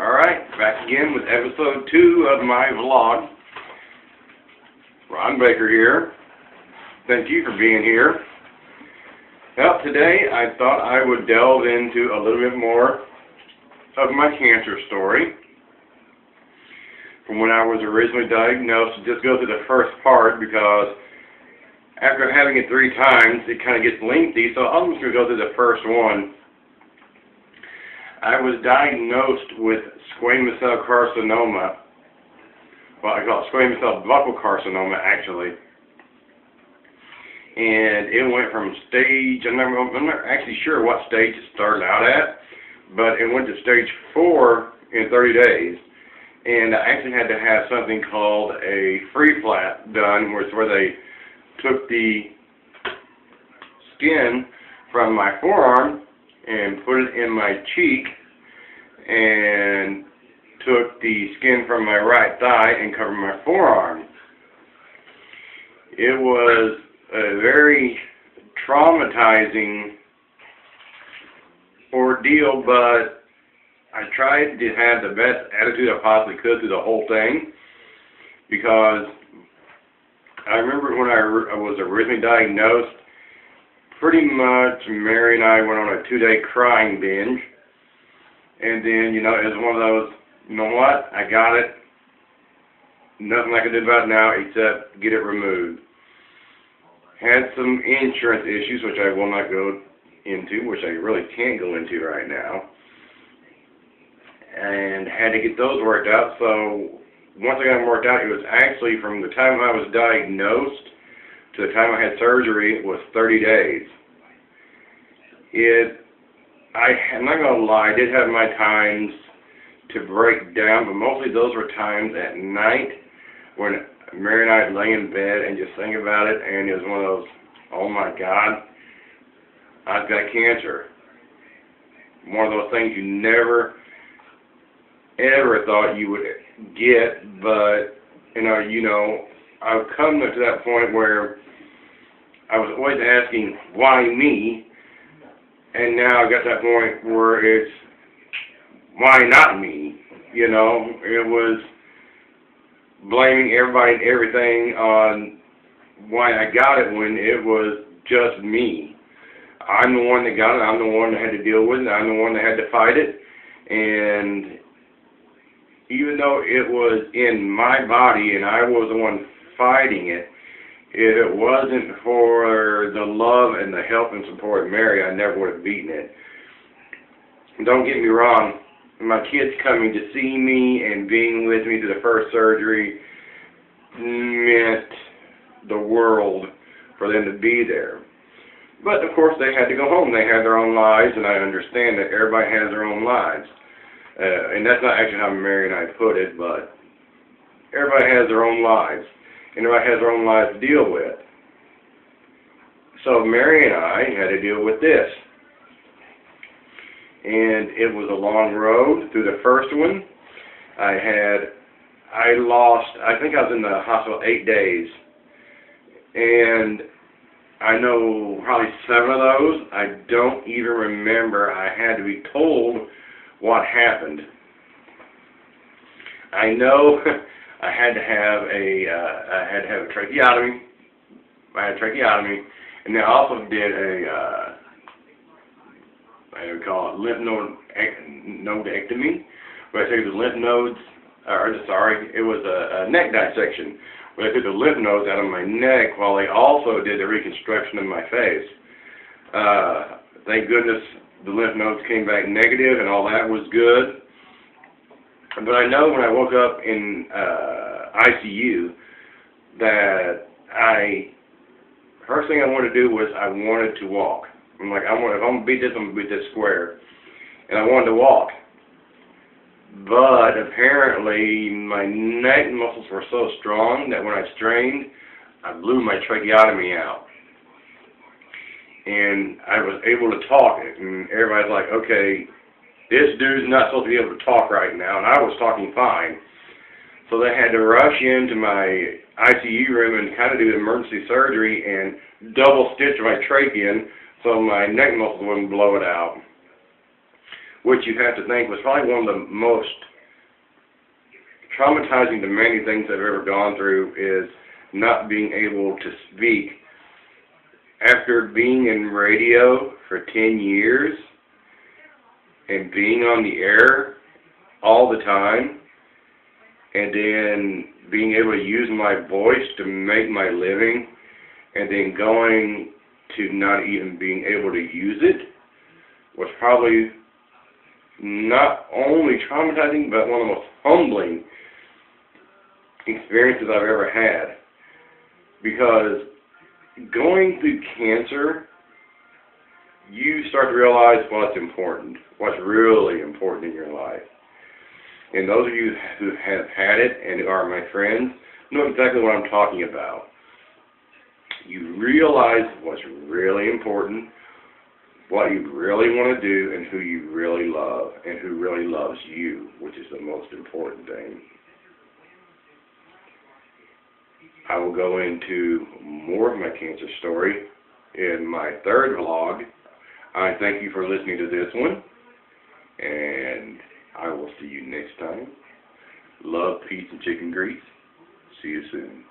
Alright, back again with episode 2 of my vlog. Ron Baker here. Thank you for being here. Well, today I thought I would delve into a little bit more of my cancer story. From when I was originally diagnosed, just go through the first part because after having it 3 times, it kind of gets lengthy, so I'm just going to go through the first one. I was diagnosed with squamous cell carcinoma. Well, I call it squamous cell buccal carcinoma, actually. And it went from stage, I'm not actually sure what stage it started out at, but it went to stage 4 in 30 days. And I actually had to have something called a free flap done, where they took the skin from my forearm and put it in my cheek and took the skin from my right thigh and covered my forearm. It was a very traumatizing ordeal, but I tried to have the best attitude I possibly could through the whole thing, because I remember when I was originally diagnosed, pretty much Mary and I went on a 2-day crying binge. And then, it was one of those, you know what, I got it. Nothing I can do about it now except get it removed. Had some insurance issues, which I will not go into, which I really can't go into right now. And had to get those worked out. So once I got them worked out, it was actually from the time I was diagnosed to the time I had surgery, it was 30 days. I'm not going to lie, I did have my times to break down, but mostly those were times at night when Mary and I would lay in bed and just think about it, and it was one of those, oh my God, I've got cancer. One of those things you never, ever thought you would get, but, I've come to that point where I was always asking, why me? And now I got to that point where it's, why not me? It was blaming everybody and everything on why I got it when it was just me. I'm the one that got it. I'm the one that had to deal with it. I'm the one that had to fight it. And even though it was in my body and I was the one fighting it, if it wasn't for the love and the help and support of Mary, I never would have beaten it. Don't get me wrong, my kids coming to see me and being with me through the first surgery meant the world for them to be there. But of course they had to go home. They had their own lives, and I understand that everybody has their own lives. And that's not actually how Mary and I put it, but everybody has their own lives. And everybody has their own lives to deal with. So Mary and I had to deal with this. And it was a long road through the first one. I think I was in the hospital 8 days. And I know probably 7 of those, I don't even remember. I had to be told what happened. I know I had to have a tracheotomy. I had a tracheotomy, and they also did a I would call it lymph nodectomy, where they took the lymph nodes, it was a neck dissection, where they took the lymph nodes out of my neck while they also did the reconstruction of my face. Thank goodness the lymph nodes came back negative, and all that was good. But I know when I woke up in ICU that first thing I wanted to do was I wanted to walk. I'm like, if I'm going to beat this, I'm going to beat this square. And I wanted to walk. But apparently my neck muscles were so strong that when I strained, I blew my tracheotomy out. And I was able to talk it. And everybody's like, okay, this dude's not supposed to be able to talk right now, and I was talking fine. So they had to rush into my ICU room and kind of do emergency surgery and double stitch my trachea so my neck muscles wouldn't blow it out. which you have to think was probably one of the most traumatizing to many things I've ever gone through is not being able to speak. After being in radio for 10 years and being on the air all the time, and then being able to use my voice to make my living, and then going to not even being able to use it, was probably not only traumatizing, but one of the most humbling experiences I've ever had. Because going through cancer, you start to realize what's important, what's really important in your life. And those of you who have had it and are my friends know exactly what I'm talking about. You realize what's really important, what you really want to do, and who you really love, and who really loves you, which is the most important thing. I will go into more of my cancer story in my third vlog. I thank you for listening to this one, and I will see you next time. Love, peace, and chicken grease. See you soon.